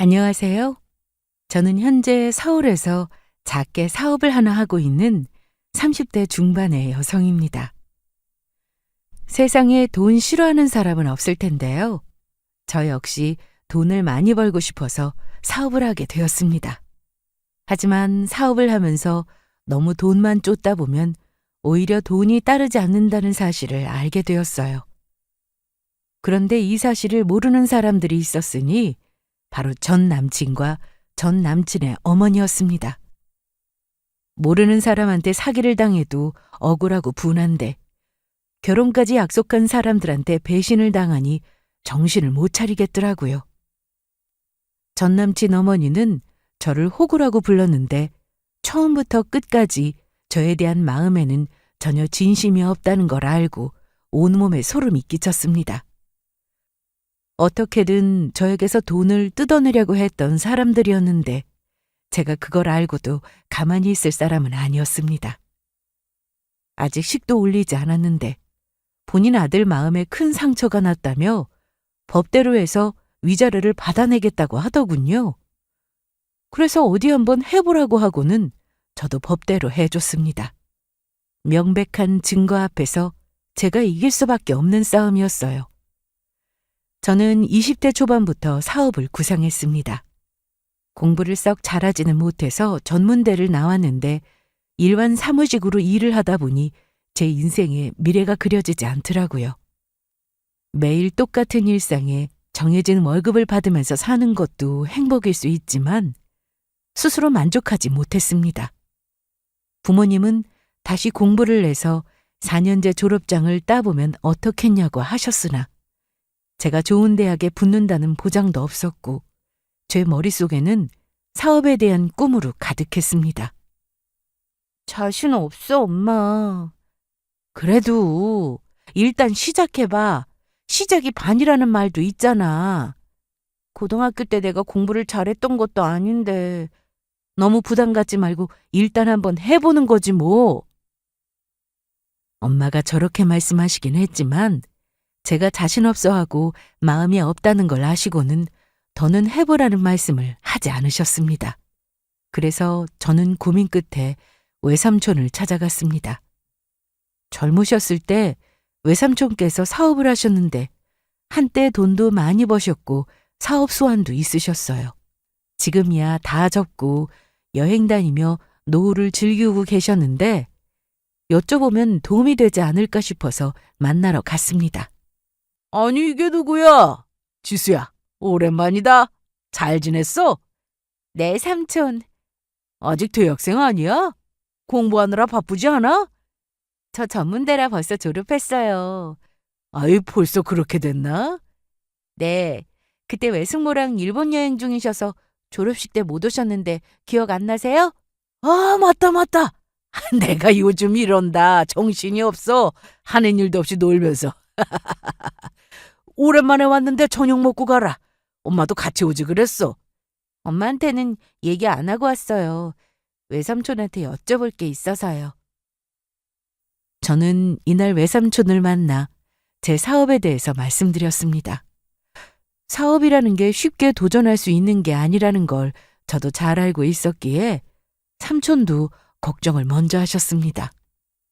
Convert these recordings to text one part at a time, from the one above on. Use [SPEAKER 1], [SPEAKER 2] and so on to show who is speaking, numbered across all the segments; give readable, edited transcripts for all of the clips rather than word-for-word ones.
[SPEAKER 1] 안녕하세요. 저는 현재 서울에서 작게 사업을 하나 하고 있는 30대 중반의 여성입니다. 세상에 돈 싫어하는 사람은 없을 텐데요. 저 역시 돈을 많이 벌고 싶어서 사업을 하게 되었습니다. 하지만 사업을 하면서 너무 돈만 쫓다 보면 오히려 돈이 따르지 않는다는 사실을 알게 되었어요. 그런데 이 사실을 모르는 사람들이 있었으니 바로 전 남친과 전 남친의 어머니였습니다. 모르는 사람한테 사기를 당해도 억울하고 분한데 결혼까지 약속한 사람들한테 배신을 당하니 정신을 못 차리겠더라고요. 전 남친 어머니는 저를 호구라고 불렀는데 처음부터 끝까지 저에 대한 마음에는 전혀 진심이 없다는 걸 알고 온몸에 소름이 끼쳤습니다. 어떻게든 저에게서 돈을 뜯어내려고 했던 사람들이었는데 제가 그걸 알고도 가만히 있을 사람은 아니었습니다. 아직 식도 올리지 않았는데 본인 아들 마음에 큰 상처가 났다며 법대로 해서 위자료를 받아내겠다고 하더군요. 그래서 어디 한번 해보라고 하고는 저도 법대로 해줬습니다. 명백한 증거 앞에서 제가 이길 수밖에 없는 싸움이었어요. 저는 20대 초반부터 사업을 구상했습니다. 공부를 썩 잘하지는 못해서 전문대를 나왔는데 일반 사무직으로 일을 하다 보니 제 인생에 미래가 그려지지 않더라고요. 매일 똑같은 일상에 정해진 월급을 받으면서 사는 것도 행복일 수 있지만 스스로 만족하지 못했습니다. 부모님은 다시 공부를 해서 4년제 졸업장을 따보면 어떻겠냐고 하셨으나 제가 좋은 대학에 붙는다는 보장도 없었고 제 머릿속에는 사업에 대한 꿈으로 가득했습니다. 자신 없어, 엄마. 그래도 일단 시작해봐. 시작이 반이라는 말도 있잖아. 고등학교 때 내가 공부를 잘했던 것도 아닌데 너무 부담 갖지 말고 일단 한번 해보는 거지 뭐. 엄마가 저렇게 말씀하시긴 했지만 제가 자신 없어 하고 마음이 없다는 걸 아시고는 더는 해보라는 말씀을 하지 않으셨습니다. 그래서 저는 고민 끝에 외삼촌을 찾아갔습니다. 젊으셨을 때 외삼촌께서 사업을 하셨는데 한때 돈도 많이 버셨고 사업 소환도 있으셨어요. 지금이야 다 접고 여행 다니며 노후를 즐기고 계셨는데 여쭤보면 도움이 되지 않을까 싶어서 만나러 갔습니다. 아니 이게 누구야? 지수야, 오랜만이다. 잘 지냈어? 네, 삼촌. 아직 대학생 아니야? 공부하느라 바쁘지 않아? 저 전문대라 벌써 졸업했어요. 아이, 벌써 그렇게 됐나? 네, 그때 외숙모랑 일본 여행 중이셔서 졸업식 때 못 오셨는데 기억 안 나세요? 아, 맞다. 내가 요즘 이런다. 정신이 없어. 하는 일도 없이 놀면서. 오랜만에 왔는데 저녁 먹고 가라. 엄마도 같이 오지 그랬어. 엄마한테는 얘기 안 하고 왔어요. 외삼촌한테 여쭤볼 게 있어서요. 저는 이날 외삼촌을 만나 제 사업에 대해서 말씀드렸습니다. 사업이라는 게 쉽게 도전할 수 있는 게 아니라는 걸 저도 잘 알고 있었기에 삼촌도 걱정을 먼저 하셨습니다.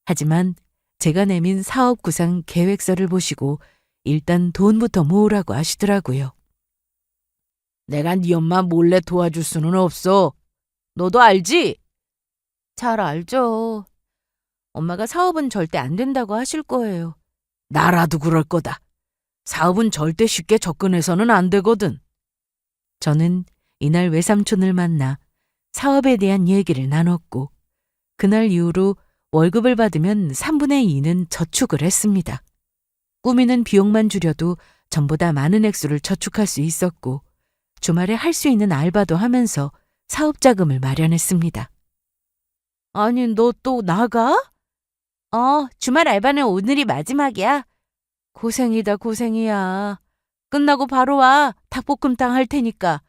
[SPEAKER 1] 하지만 제가 내민 사업 구상 계획서를 보시고 일단 돈부터 모으라고 하시더라고요. 내가 네 엄마 몰래 도와줄 수는 없어. 너도 알지? 잘 알죠. 엄마가 사업은 절대 안 된다고 하실 거예요. 나라도 그럴 거다. 사업은 절대 쉽게 접근해서는 안 되거든. 저는 이날 외삼촌을 만나 사업에 대한 얘기를 나눴고 그날 이후로 월급을 받으면 3분의 2는 저축을 했습니다. 꾸미는 비용만 줄여도 전보다 많은 액수를 저축할 수 있었고 주말에 할 수 있는 알바도 하면서 사업 자금을 마련했습니다. 아니, 너 또 나가? 주말 알바는 오늘이 마지막이야. 고생이다, 고생이야. 끝나고 바로 와. 닭볶음탕 할 테니까.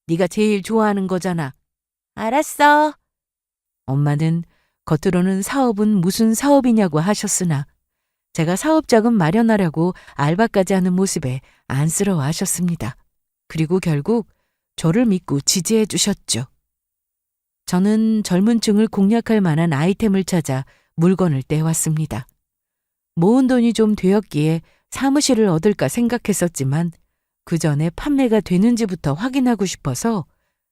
[SPEAKER 1] 네가 제일 좋아하는 거잖아. 알았어. 엄마는 겉으로는 사업은 무슨 사업이냐고 하셨으나 제가 사업 자금 마련하려고 알바까지 하는 모습에 안쓰러워 하셨습니다. 그리고 결국 저를 믿고 지지해 주셨죠. 저는 젊은 층을 공략할 만한 아이템을 찾아 물건을 떼왔습니다. 모은 돈이 좀 되었기에 사무실을 얻을까 생각했었지만 그 전에 판매가 되는지부터 확인하고 싶어서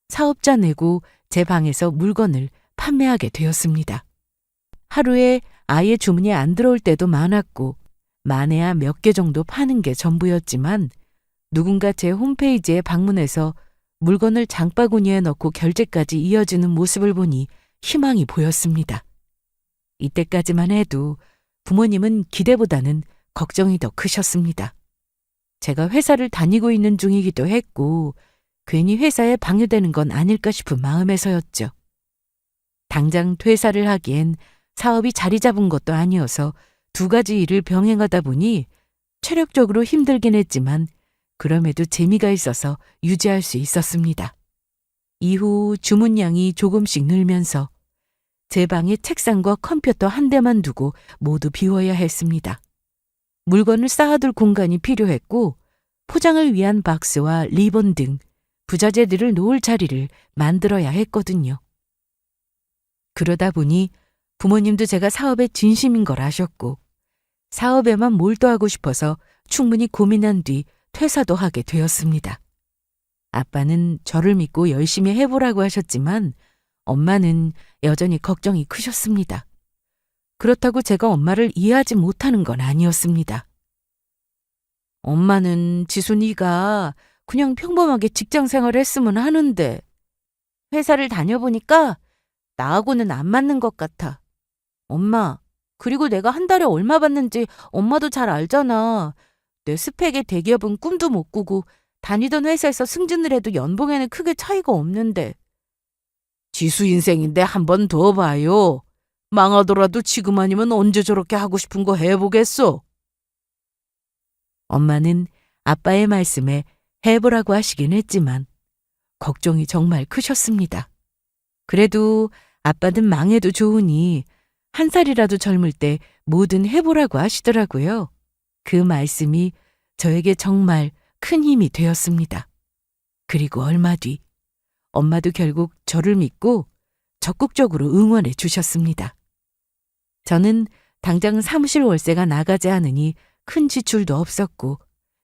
[SPEAKER 1] 사업자 내고 제 방에서 물건을 판매하게 되었습니다. 하루에 아예 주문이 안 들어올 때도 많았고 많아야 몇 개 정도 파는 게 전부였지만 누군가 제 홈페이지에 방문해서 물건을 장바구니에 넣고 결제까지 이어지는 모습을 보니 희망이 보였습니다. 이때까지만 해도 부모님은 기대보다는 걱정이 더 크셨습니다. 제가 회사를 다니고 있는 중이기도 했고 괜히 회사에 방해되는 건 아닐까 싶은 마음에서였죠. 당장 퇴사를 하기엔 사업이 자리 잡은 것도 아니어서 두 가지 일을 병행하다 보니 체력적으로 힘들긴 했지만 그럼에도 재미가 있어서 유지할 수 있었습니다. 이후 주문량이 조금씩 늘면서 제 방에 책상과 컴퓨터 한 대만 두고 모두 비워야 했습니다. 물건을 쌓아둘 공간이 필요했고 포장을 위한 박스와 리본 등 부자재들을 놓을 자리를 만들어야 했거든요. 그러다 보니 부모님도 제가 사업에 진심인 걸 아셨고 사업에만 몰두하고 싶어서 충분히 고민한 뒤 퇴사도 하게 되었습니다. 아빠는 저를 믿고 열심히 해보라고 하셨지만 엄마는 여전히 걱정이 크셨습니다. 그렇다고 제가 엄마를 이해하지 못하는 건 아니었습니다. 엄마는 지수 네가 그냥 평범하게 직장 생활을 했으면 하는데 회사를 다녀보니까 나하고는 안 맞는 것 같아. 엄마, 그리고 내가 한 달에 얼마 받는지 엄마도 잘 알잖아. 내 스펙의 대기업은 꿈도 못 꾸고 다니던 회사에서 승진을 해도 연봉에는 크게 차이가 없는데. 지수 인생인데 한 번 더 봐요. 망하더라도 지금 아니면 언제 저렇게 하고 싶은 거 해보겠어? 엄마는 아빠의 말씀에 해보라고 하시긴 했지만 걱정이 정말 크셨습니다. 그래도 아빠는 망해도 좋으니 한 살이라도 젊을 때 뭐든 해보라고 하시더라고요. 그 말씀이 저에게 정말 큰 힘이 되었습니다. 그리고 얼마 뒤 엄마도 결국 저를 믿고 적극적으로 응원해 주셨습니다. 저는 당장 사무실 월세가 나가지 않으니 큰 지출도 없었고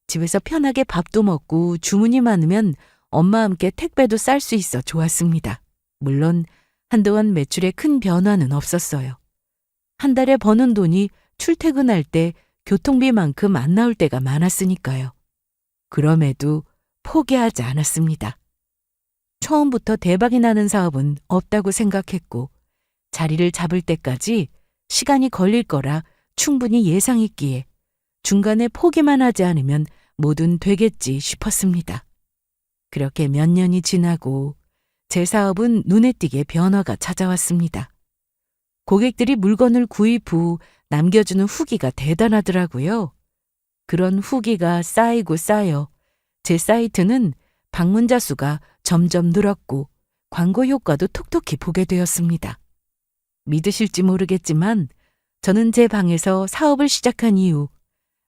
[SPEAKER 1] 집에서 편하게 밥도 먹고 주문이 많으면 엄마와 함께 택배도 쌀 수 있어 좋았습니다. 물론 한동안 매출에 큰 변화는 없었어요. 한 달에 버는 돈이 출퇴근할 때 교통비만큼 안 나올 때가 많았으니까요. 그럼에도 포기하지 않았습니다. 처음부터 대박이 나는 사업은 없다고 생각했고 자리를 잡을 때까지 시간이 걸릴 거라 충분히 예상했기에 중간에 포기만 하지 않으면 뭐든 되겠지 싶었습니다. 그렇게 몇 년이 지나고 제 사업은 눈에 띄게 변화가 찾아왔습니다. 고객들이 물건을 구입 후 남겨주는 후기가 대단하더라고요. 그런 후기가 쌓이고 쌓여 제 사이트는 방문자 수가 점점 늘었고 광고 효과도 톡톡히 보게 되었습니다. 믿으실지 모르겠지만 저는 제 방에서 사업을 시작한 이후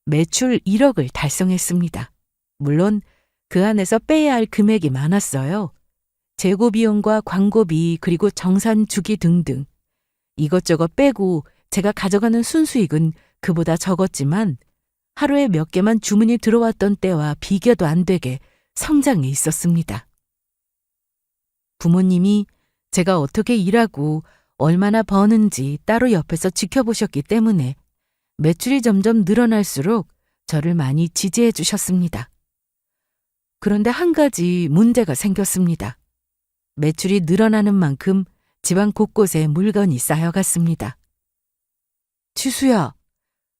[SPEAKER 1] 매출 1억을 달성했습니다. 물론 그 안에서 빼야 할 금액이 많았어요. 재고 비용과 광고비 그리고 정산 주기 등등. 이것저것 빼고 제가 가져가는 순수익은 그보다 적었지만 하루에 몇 개만 주문이 들어왔던 때와 비교도 안 되게 성장해 있었습니다. 부모님이 제가 어떻게 일하고 얼마나 버는지 따로 옆에서 지켜보셨기 때문에 매출이 점점 늘어날수록 저를 많이 지지해 주셨습니다. 그런데 한 가지 문제가 생겼습니다. 매출이 늘어나는 만큼 집안 곳곳에 물건이 쌓여갔습니다. 지수야,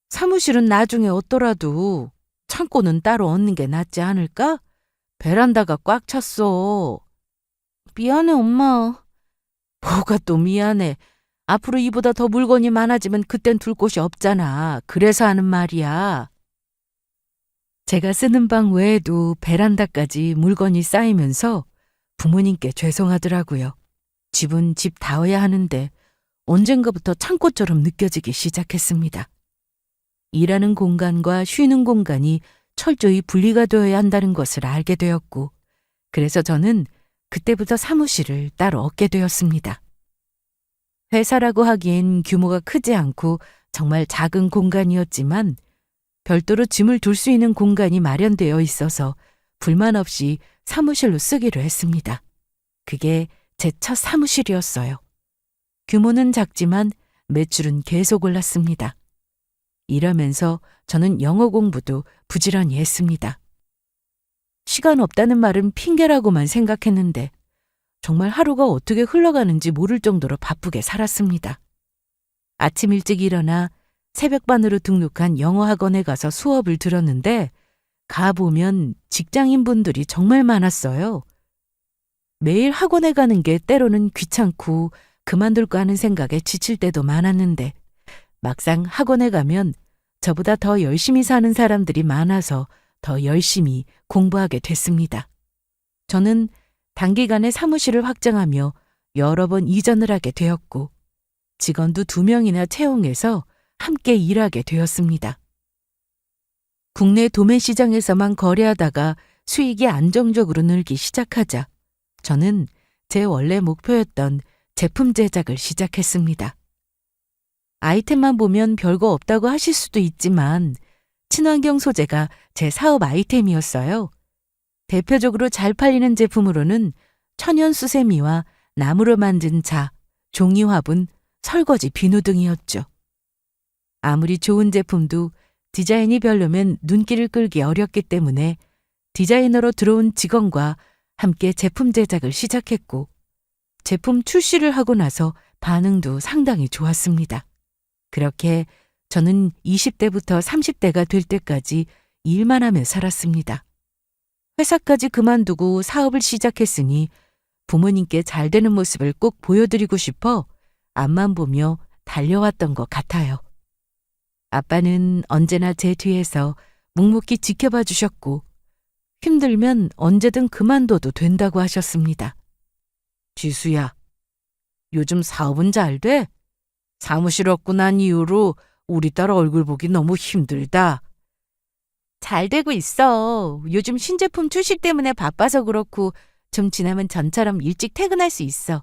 [SPEAKER 1] 사무실은 나중에 얻더라도 창고는 따로 얻는 게 낫지 않을까? 베란다가 꽉 찼어. 미안해, 엄마. 뭐가 또 미안해. 앞으로 이보다 더 물건이 많아지면 그땐 둘 곳이 없잖아. 그래서 하는 말이야. 제가 쓰는 방 외에도 베란다까지 물건이 쌓이면서 부모님께 죄송하더라고요. 집은 집다워야 하는데 언젠가부터 창고처럼 느껴지기 시작했습니다. 일하는 공간과 쉬는 공간이 철저히 분리가 되어야 한다는 것을 알게 되었고 그래서 저는 그때부터 사무실을 따로 얻게 되었습니다. 회사라고 하기엔 규모가 크지 않고 정말 작은 공간이었지만 별도로 짐을 둘 수 있는 공간이 마련되어 있어서 불만 없이 사무실로 쓰기로 했습니다. 그게 제 첫 사무실이었어요. 규모는 작지만 매출은 계속 올랐습니다. 이러면서 저는 영어 공부도 부지런히 했습니다. 시간 없다는 말은 핑계라고만 생각했는데 정말 하루가 어떻게 흘러가는지 모를 정도로 바쁘게 살았습니다. 아침 일찍 일어나 새벽반으로 등록한 영어 학원에 가서 수업을 들었는데 가보면 직장인분들이 정말 많았어요. 매일 학원에 가는 게 때로는 귀찮고 그만둘까 하는 생각에 지칠 때도 많았는데 막상 학원에 가면 저보다 더 열심히 사는 사람들이 많아서 더 열심히 공부하게 됐습니다. 저는 단기간에 사무실을 확장하며 여러 번 이전을 하게 되었고 직원도 2명이나 채용해서 함께 일하게 되었습니다. 국내 도매 시장에서만 거래하다가 수익이 안정적으로 늘기 시작하자 저는 제 원래 목표였던 제품 제작을 시작했습니다. 아이템만 보면 별거 없다고 하실 수도 있지만 친환경 소재가 제 사업 아이템이었어요. 대표적으로 잘 팔리는 제품으로는 천연 수세미와 나무로 만든 자, 종이 화분, 설거지 비누 등이었죠. 아무리 좋은 제품도 디자인이 별로면 눈길을 끌기 어렵기 때문에 디자이너로 들어온 직원과 함께 제품 제작을 시작했고 제품 출시를 하고 나서 반응도 상당히 좋았습니다. 그렇게 저는 20대부터 30대가 될 때까지 일만 하며 살았습니다. 회사까지 그만두고 사업을 시작했으니 부모님께 잘 되는 모습을 꼭 보여드리고 싶어 앞만 보며 달려왔던 것 같아요. 아빠는 언제나 제 뒤에서 묵묵히 지켜봐 주셨고 힘들면 언제든 그만둬도 된다고 하셨습니다. 지수야, 요즘 사업은 잘 돼? 사무실 얻고 난 이후로 우리 딸 얼굴 보기 너무 힘들다. 잘 되고 있어. 요즘 신제품 출시 때문에 바빠서 그렇고 좀 지나면 전처럼 일찍 퇴근할 수 있어.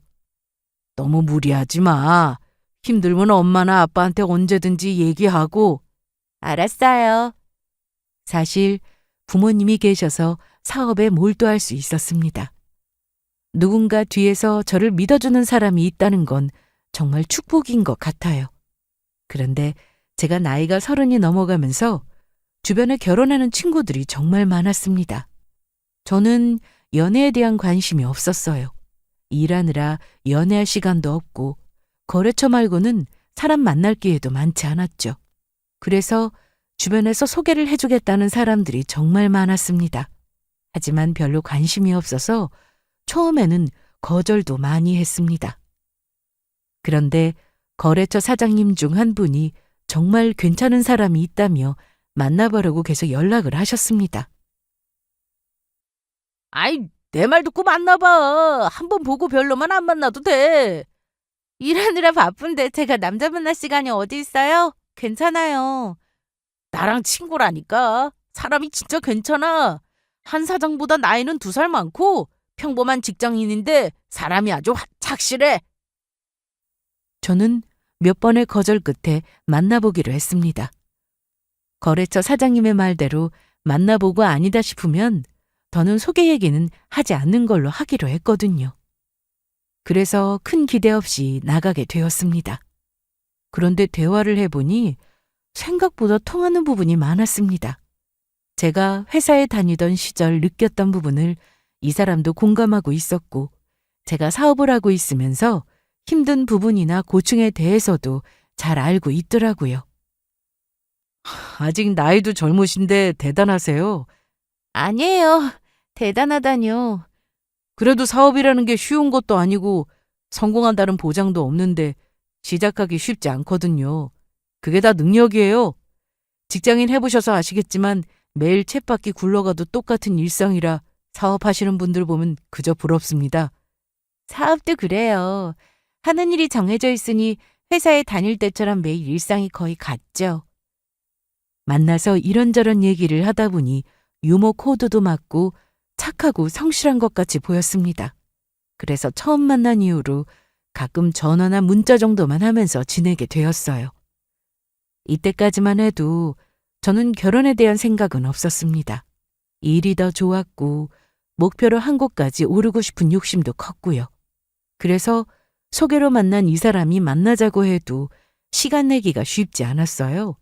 [SPEAKER 1] 너무 무리하지 마. 힘들면 엄마나 아빠한테 언제든지 얘기하고. 알았어요. 사실 부모님이 계셔서 사업에 몰두할 수 있었습니다. 누군가 뒤에서 저를 믿어주는 사람이 있다는 건 정말 축복인 것 같아요. 그런데 제가 나이가 30이 넘어가면서 주변에 결혼하는 친구들이 정말 많았습니다. 저는 연애에 대한 관심이 없었어요. 일하느라 연애할 시간도 없고 거래처 말고는 사람 만날 기회도 많지 않았죠. 그래서 주변에서 소개를 해주겠다는 사람들이 정말 많았습니다. 하지만 별로 관심이 없어서 처음에는 거절도 많이 했습니다. 그런데 거래처 사장님 중 한 분이 정말 괜찮은 사람이 있다며 만나보려고 계속 연락을 하셨습니다. 아이, 내 말 듣고 만나봐. 한번 보고 별로만 안 만나도 돼. 일하느라 바쁜데 제가 남자 만날 시간이 어디 있어요? 괜찮아요. 나랑 친구라니까. 사람이 진짜 괜찮아. 한 사장보다 나이는 2살 많고 평범한 직장인인데 사람이 아주 착실해. 저는 몇 번의 거절 끝에 만나보기로 했습니다. 거래처 사장님의 말대로 만나보고 아니다 싶으면 더는 소개 얘기는 하지 않는 걸로 하기로 했거든요. 그래서 큰 기대 없이 나가게 되었습니다. 그런데 대화를 해보니 생각보다 통하는 부분이 많았습니다. 제가 회사에 다니던 시절 느꼈던 부분을 이 사람도 공감하고 있었고 제가 사업을 하고 있으면서 힘든 부분이나 고충에 대해서도 잘 알고 있더라고요. 아직 나이도 젊으신데 대단하세요. 아니에요. 대단하다뇨. 그래도 사업이라는 게 쉬운 것도 아니고 성공한다는 보장도 없는데 시작하기 쉽지 않거든요. 그게 다 능력이에요. 직장인 해보셔서 아시겠지만 매일 쳇바퀴 굴러가도 똑같은 일상이라 사업하시는 분들 보면 그저 부럽습니다. 사업도 그래요. 하는 일이 정해져 있으니 회사에 다닐 때처럼 매일 일상이 거의 같죠. 만나서 이런저런 얘기를 하다 보니 유머 코드도 맞고 착하고 성실한 것 같이 보였습니다. 그래서 처음 만난 이후로 가끔 전화나 문자 정도만 하면서 지내게 되었어요. 이때까지만 해도 저는 결혼에 대한 생각은 없었습니다. 일이 더 좋았고 목표로 한 곳까지 오르고 싶은 욕심도 컸고요. 그래서 소개로 만난 이 사람이 만나자고 해도 시간 내기가 쉽지 않았어요.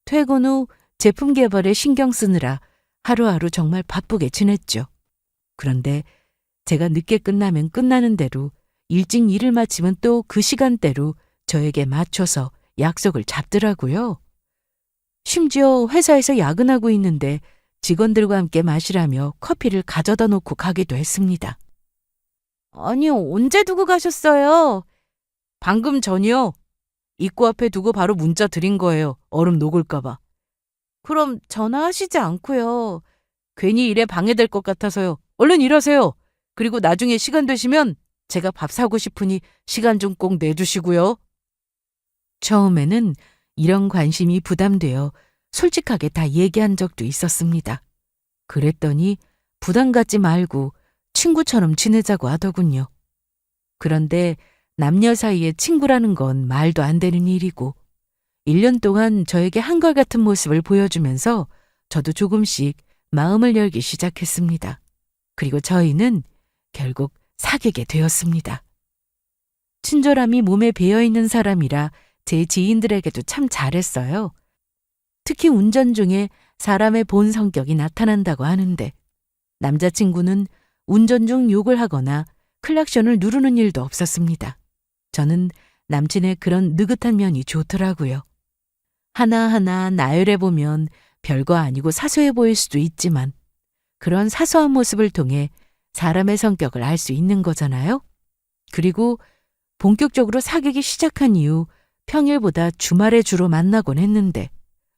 [SPEAKER 1] 퇴근 후 제품 개발에 신경 쓰느라 하루하루 정말 바쁘게 지냈죠. 그런데 제가 늦게 끝나면 끝나는 대로 일찍 일을 마치면 또 그 시간대로 저에게 맞춰서 약속을 잡더라고요. 심지어 회사에서 야근하고 있는데 직원들과 함께 마시라며 커피를 가져다 놓고 가기도 했습니다. 아니요, 언제 두고 가셨어요? 방금 전이요. 입구 앞에 두고 바로 문자 드린 거예요. 얼음 녹을까봐. 그럼 전화하시지 않고요. 괜히 일에 방해될 것 같아서요. 얼른 일하세요. 그리고 나중에 시간 되시면 제가 밥 사고 싶으니 시간 좀 꼭 내주시고요. 처음에는 이런 관심이 부담되어 솔직하게 다 얘기한 적도 있었습니다. 그랬더니 부담 갖지 말고 친구처럼 지내자고 하더군요. 그런데 남녀 사이에 친구라는 건 말도 안 되는 일이고 1년 동안 저에게 한결같은 모습을 보여주면서 저도 조금씩 마음을 열기 시작했습니다. 그리고 저희는 결국 사귀게 되었습니다. 친절함이 몸에 배어있는 사람이라 제 지인들에게도 참 잘했어요. 특히 운전 중에 사람의 본 성격이 나타난다고 하는데 남자친구는 운전 중 욕을 하거나 클락션을 누르는 일도 없었습니다. 저는 남친의 그런 느긋한 면이 좋더라고요. 하나하나 나열해보면 별거 아니고 사소해 보일 수도 있지만 그런 사소한 모습을 통해 사람의 성격을 알 수 있는 거잖아요. 그리고 본격적으로 사귀기 시작한 이후 평일보다 주말에 주로 만나곤 했는데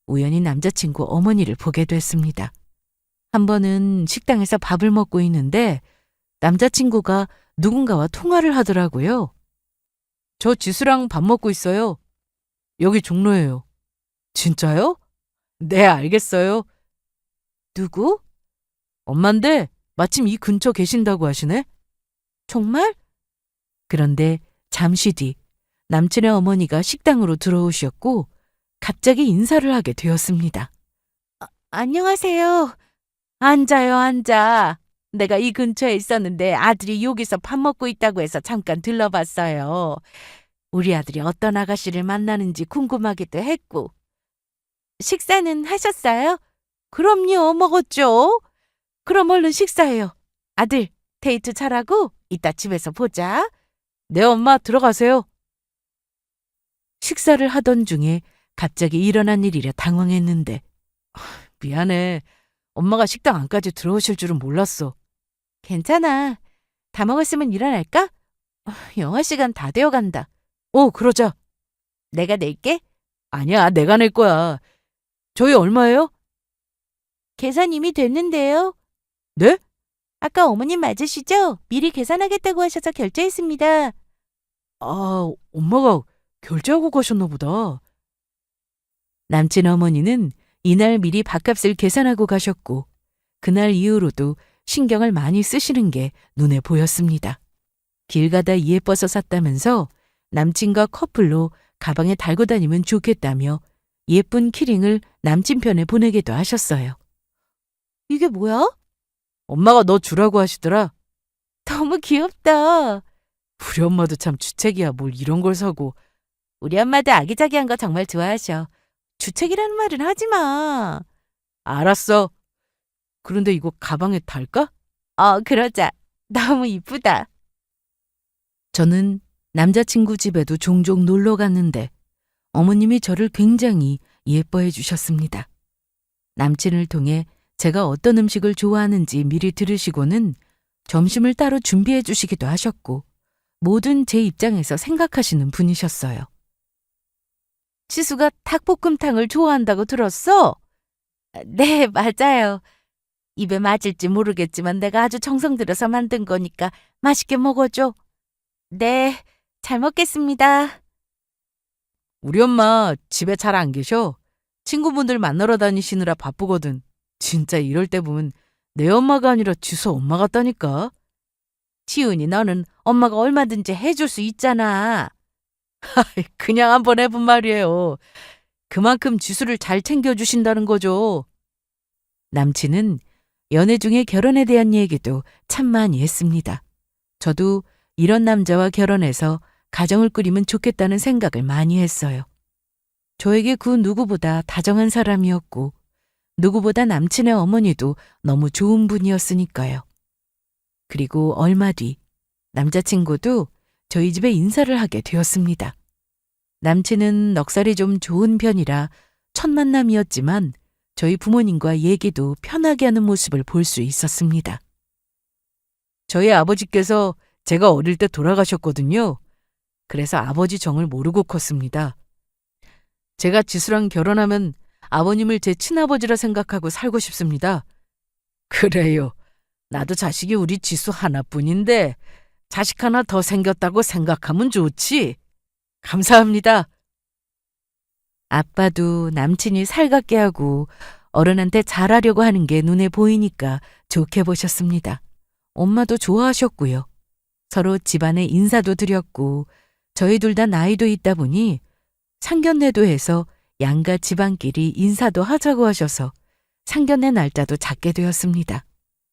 [SPEAKER 1] 우연히 남자친구 어머니를 보게 됐습니다. 한 번은 식당에서 밥을 먹고 있는데 남자친구가 누군가와 통화를 하더라고요. 저 지수랑 밥 먹고 있어요. 여기 종로예요. 진짜요? 네, 알겠어요. 누구? 엄만데 마침 이 근처 계신다고 하시네. 정말? 그런데 잠시 뒤 남친의 어머니가 식당으로 들어오셨고 갑자기 인사를 하게 되었습니다. 안녕하세요. 앉아요, 앉아. 내가 이 근처에 있었는데 아들이 여기서 밥 먹고 있다고 해서 잠깐 들러봤어요. 우리 아들이 어떤 아가씨를 만나는지 궁금하기도 했고. 식사는 하셨어요? 그럼요, 먹었죠. 그럼 얼른 식사해요. 아들, 데이트 잘하고 이따 집에서 보자. 네, 엄마, 들어가세요. 식사를 하던 중에 갑자기 일어난 일이라 당황했는데 미안해. 엄마가 식당 안까지 들어오실 줄은 몰랐어. 괜찮아. 다 먹었으면 일어날까? 영화 시간 다 되어간다. 그러자. 내가 낼게? 아니야, 내가 낼 거야. 저희 얼마예요? 계산 이미 됐는데요. 네? 아까 어머님 맞으시죠? 미리 계산하겠다고 하셔서 결제했습니다. 아, 엄마가 결제하고 가셨나 보다. 남친 어머니는 이날 미리 밥값을 계산하고 가셨고 그날 이후로도 신경을 많이 쓰시는 게 눈에 보였습니다. 길 가다 예뻐서 샀다면서 남친과 커플로 가방에 달고 다니면 좋겠다며 예쁜 키링을 남친 편에 보내기도 하셨어요. 이게 뭐야? 엄마가 너 주라고 하시더라. 너무 귀엽다. 우리 엄마도 참 주책이야. 뭘 이런 걸 사고. 우리 엄마도 아기자기한 거 정말 좋아하셔. 주책이라는 말은 하지 마. 알았어. 그런데 이거 가방에 달까? 그러자. 너무 이쁘다. 저는 남자친구 집에도 종종 놀러 갔는데 어머님이 저를 굉장히 예뻐해 주셨습니다. 남친을 통해 제가 어떤 음식을 좋아하는지 미리 들으시고는 점심을 따로 준비해 주시기도 하셨고 모든 제 입장에서 생각하시는 분이셨어요. 지수가 닭볶음탕을 좋아한다고 들었어? 네, 맞아요. 입에 맞을지 모르겠지만 내가 아주 정성 들여서 만든 거니까 맛있게 먹어줘. 네, 잘 먹겠습니다. 우리 엄마 집에 잘 안 계셔. 친구분들 만나러 다니시느라 바쁘거든. 진짜 이럴 때 보면 내 엄마가 아니라 지수 엄마 같다니까. 지훈이 너는 엄마가 얼마든지 해줄 수 있잖아. 그냥 한번 해본 말이에요. 그만큼 지수를 잘 챙겨주신다는 거죠. 남친은 연애 중에 결혼에 대한 얘기도 참 많이 했습니다. 저도 이런 남자와 결혼해서 가정을 꾸리면 좋겠다는 생각을 많이 했어요. 저에게 그 누구보다 다정한 사람이었고 누구보다 남친의 어머니도 너무 좋은 분이었으니까요. 그리고 얼마 뒤 남자친구도 저희 집에 인사를 하게 되었습니다. 남친은 넉살이 좀 좋은 편이라 첫 만남이었지만 저희 부모님과 얘기도 편하게 하는 모습을 볼 수 있었습니다. 저희 아버지께서 제가 어릴 때 돌아가셨거든요. 그래서 아버지 정을 모르고 컸습니다. 제가 지수랑 결혼하면 아버님을 제 친아버지라 생각하고 살고 싶습니다. 그래요. 나도 자식이 우리 지수 하나뿐인데 자식 하나 더 생겼다고 생각하면 좋지. 감사합니다. 아빠도 남친이 살갑게 하고 어른한테 잘하려고 하는 게 눈에 보이니까 좋게 보셨습니다. 엄마도 좋아하셨고요. 서로 집안에 인사도 드렸고 저희 둘 다 나이도 있다 보니 상견례도 해서 양가 집안끼리 인사도 하자고 하셔서 상견례 날짜도 잡게 되었습니다.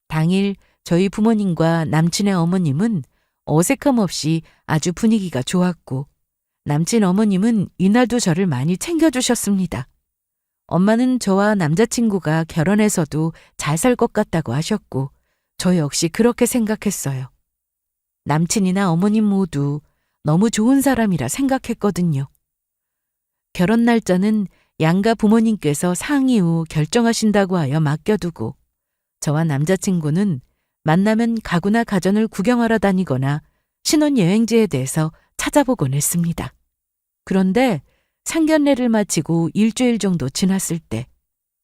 [SPEAKER 1] 당일 저희 부모님과 남친의 어머님은 어색함 없이 아주 분위기가 좋았고 남친 어머님은 이날도 저를 많이 챙겨주셨습니다. 엄마는 저와 남자친구가 결혼해서도 잘 살 것 같다고 하셨고 저 역시 그렇게 생각했어요. 남친이나 어머님 모두 너무 좋은 사람이라 생각했거든요. 결혼 날짜는 양가 부모님께서 상의 후 결정하신다고 하여 맡겨두고 저와 남자친구는 만나면 가구나 가전을 구경하러 다니거나 신혼여행지에 대해서 찾아보곤 했습니다. 그런데 상견례를 마치고 일주일 정도 지났을 때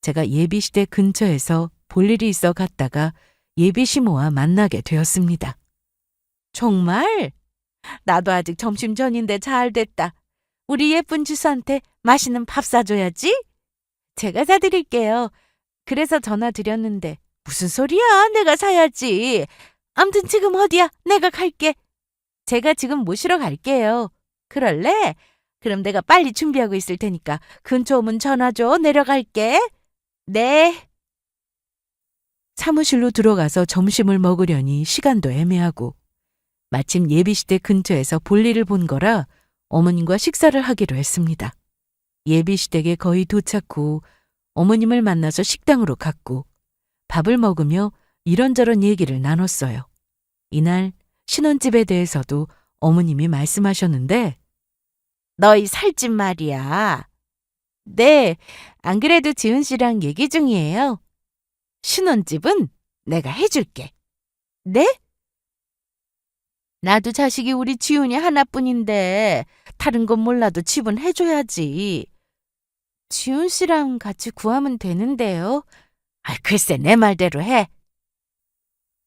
[SPEAKER 1] 제가 예비시대 근처에서 볼 일이 있어 갔다가 예비시모와 만나게 되었습니다. 정말? 나도 아직 점심 전인데 잘 됐다. 우리 예쁜 지수한테 맛있는 밥 사줘야지. 제가 사드릴게요. 그래서 전화 드렸는데 무슨 소리야? 내가 사야지. 암튼 지금 어디야? 내가 갈게. 제가 지금 모시러 갈게요. 그럴래? 그럼 내가 빨리 준비하고 있을 테니까 근처 오면 전화 줘. 내려갈게. 네. 사무실로 들어가서 점심을 먹으려니 시간도 애매하고 마침 예비시대 근처에서 볼일을 본 거라 어머님과 식사를 하기로 했습니다. 예비시댁에 거의 도착 후 어머님을 만나서 식당으로 갔고 밥을 먹으며 이런저런 얘기를 나눴어요. 이날 신혼집에 대해서도 어머님이 말씀하셨는데 너희 살집 말이야. 네, 안 그래도 지은 씨랑 얘기 중이에요. 신혼집은 내가 해줄게. 네? 나도 자식이 우리 지훈이 하나뿐인데 다른 건 몰라도 집은 해줘야지. 지훈 씨랑 같이 구하면 되는데요. 글쎄 내 말대로 해.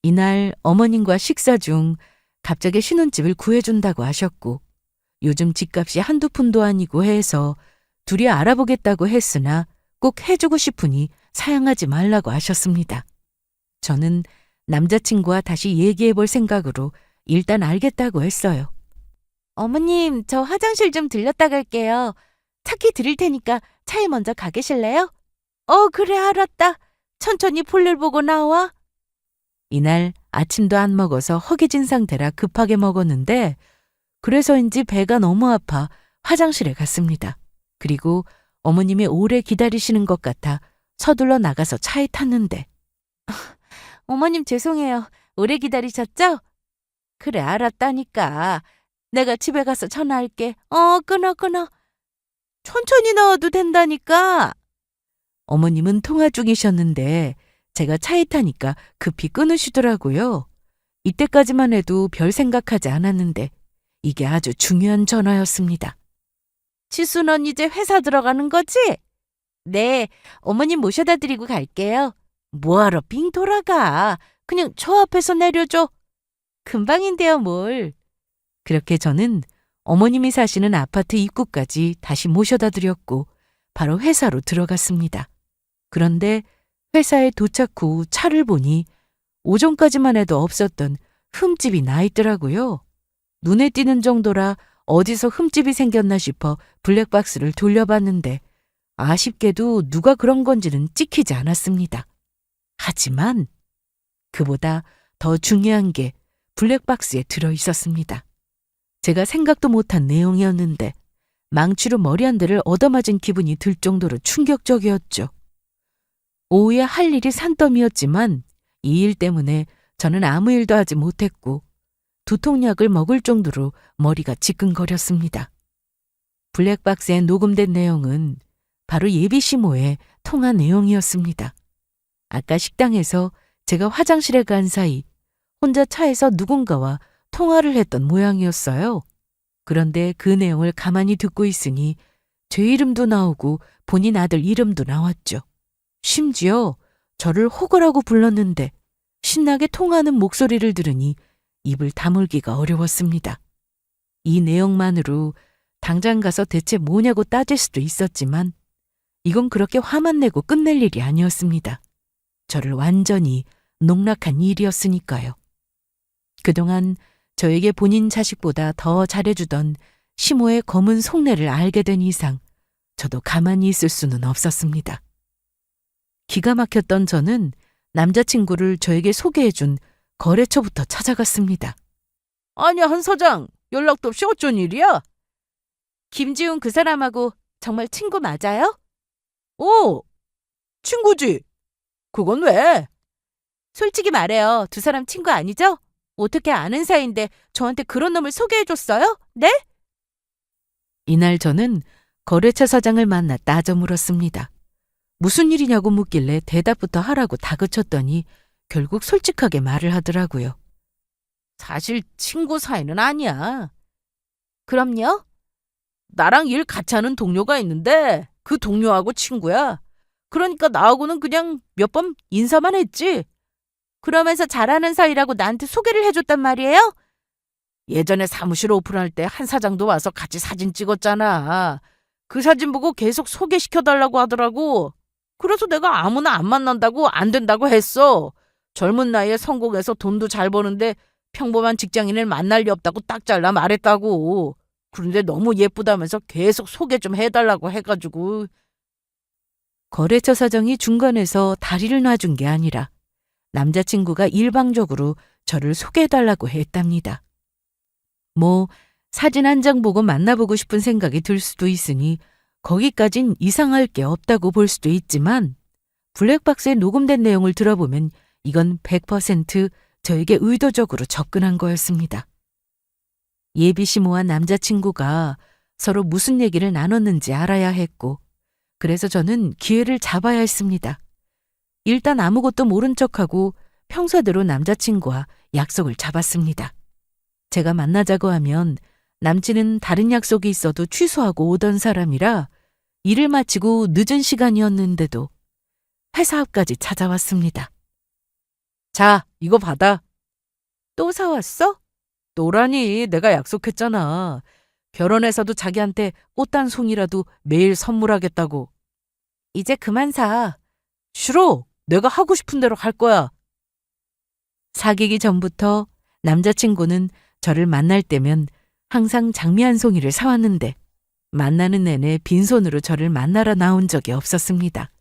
[SPEAKER 1] 이날 어머님과 식사 중 갑자기 신혼집을 구해준다고 하셨고 요즘 집값이 한두 푼도 아니고 해서 둘이 알아보겠다고 했으나 꼭 해주고 싶으니 사양하지 말라고 하셨습니다. 저는 남자친구와 다시 얘기해볼 생각으로 일단 알겠다고 했어요. 어머님, 저 화장실 좀 들렸다 갈게요. 차키 드릴 테니까 차에 먼저 가 계실래요? 그래 알았다. 천천히 볼일 보고 나와. 이날 아침도 안 먹어서 허기진 상태라 급하게 먹었는데 그래서인지 배가 너무 아파 화장실에 갔습니다. 그리고 어머님이 오래 기다리시는 것 같아 서둘러 나가서 차에 탔는데 어머님 죄송해요. 오래 기다리셨죠? 그래 알았다니까. 내가 집에 가서 전화할게. 끊어. 천천히 나와도 된다니까. 어머님은 통화 중이셨는데 제가 차에 타니까 급히 끊으시더라고요. 이때까지만 해도 별 생각하지 않았는데 이게 아주 중요한 전화였습니다. 지수 넌 이제 회사 들어가는 거지? 네, 어머님 모셔다 드리고 갈게요. 뭐하러 빙 돌아가. 그냥 저 앞에서 내려줘. 금방인데요 뭘. 그렇게 저는 어머님이 사시는 아파트 입구까지 다시 모셔다 드렸고 바로 회사로 들어갔습니다. 그런데 회사에 도착 후 차를 보니 오전까지만 해도 없었던 흠집이 나 있더라고요. 눈에 띄는 정도라 어디서 흠집이 생겼나 싶어 블랙박스를 돌려봤는데 아쉽게도 누가 그런 건지는 찍히지 않았습니다. 하지만 그보다 더 중요한 게 블랙박스에 들어 있었습니다. 제가 생각도 못한 내용이었는데 망치로 머리 한 대를 얻어맞은 기분이 들 정도로 충격적이었죠. 오후에 할 일이 산더미였지만 이 일 때문에 저는 아무 일도 하지 못했고 두통약을 먹을 정도로 머리가 지끈거렸습니다. 블랙박스에 녹음된 내용은 바로 예비시모의 통화 내용이었습니다. 아까 식당에서 제가 화장실에 간 사이 혼자 차에서 누군가와 통화를 했던 모양이었어요. 그런데 그 내용을 가만히 듣고 있으니 제 이름도 나오고 본인 아들 이름도 나왔죠. 심지어 저를 호거라고 불렀는데 신나게 통하는 목소리를 들으니 입을 다물기가 어려웠습니다. 이 내용만으로 당장 가서 대체 뭐냐고 따질 수도 있었지만 이건 그렇게 화만 내고 끝낼 일이 아니었습니다. 저를 완전히 농락한 일이었으니까요. 그동안 저에게 본인 자식보다 더 잘해주던 시모의 검은 속내를 알게 된 이상 저도 가만히 있을 수는 없었습니다. 기가 막혔던 저는 남자친구를 저에게 소개해준 거래처부터 찾아갔습니다. 아니, 한 사장, 연락도 없이 어쩐 일이야? 김지훈 그 사람하고 정말 친구 맞아요? 오, 친구지. 그건 왜? 솔직히 말해요. 두 사람 친구 아니죠? 어떻게 아는 사이인데 저한테 그런 놈을 소개해줬어요? 네? 이날 저는 거래처 사장을 만나 따져 물었습니다. 무슨 일이냐고 묻길래 대답부터 하라고 다그쳤더니 결국 솔직하게 말을 하더라고요. 사실 친구 사이는 아니야. 그럼요? 나랑 일 같이 하는 동료가 있는데 그 동료하고 친구야. 그러니까 나하고는 그냥 몇 번 인사만 했지. 그러면서 잘하는 사이라고 나한테 소개를 해줬단 말이에요? 예전에 사무실 오픈할 때 한 사장도 와서 같이 사진 찍었잖아. 그 사진 보고 계속 소개시켜달라고 하더라고. 그래서 내가 아무나 안 만난다고 안 된다고 했어. 젊은 나이에 성공해서 돈도 잘 버는데 평범한 직장인을 만날 리 없다고 딱 잘라 말했다고. 그런데 너무 예쁘다면서 계속 소개 좀 해달라고 해가지고. 거래처 사장이 중간에서 다리를 놔준 게 아니라 남자친구가 일방적으로 저를 소개해달라고 했답니다. 뭐 사진 한 장 보고 만나보고 싶은 생각이 들 수도 있으니 거기까진 이상할 게 없다고 볼 수도 있지만 블랙박스에 녹음된 내용을 들어보면 이건 100% 저에게 의도적으로 접근한 거였습니다. 예비시모와 남자친구가 서로 무슨 얘기를 나눴는지 알아야 했고 그래서 저는 기회를 잡아야 했습니다. 일단 아무것도 모른 척하고 평소대로 남자친구와 약속을 잡았습니다. 제가 만나자고 하면 남친은 다른 약속이 있어도 취소하고 오던 사람이라 일을 마치고 늦은 시간이었는데도 회사 앞까지 찾아왔습니다. 자, 이거 받아. 또 사왔어? 또라니, 내가 약속했잖아. 결혼해서도 자기한테 꽃 한 송이라도 매일 선물하겠다고. 이제 그만 사. 싫어. 내가 하고 싶은 대로 할 거야. 사귀기 전부터 남자친구는 저를 만날 때면 항상 장미 한 송이를 사왔는데 만나는 내내 빈손으로 저를 만나러 나온 적이 없었습니다.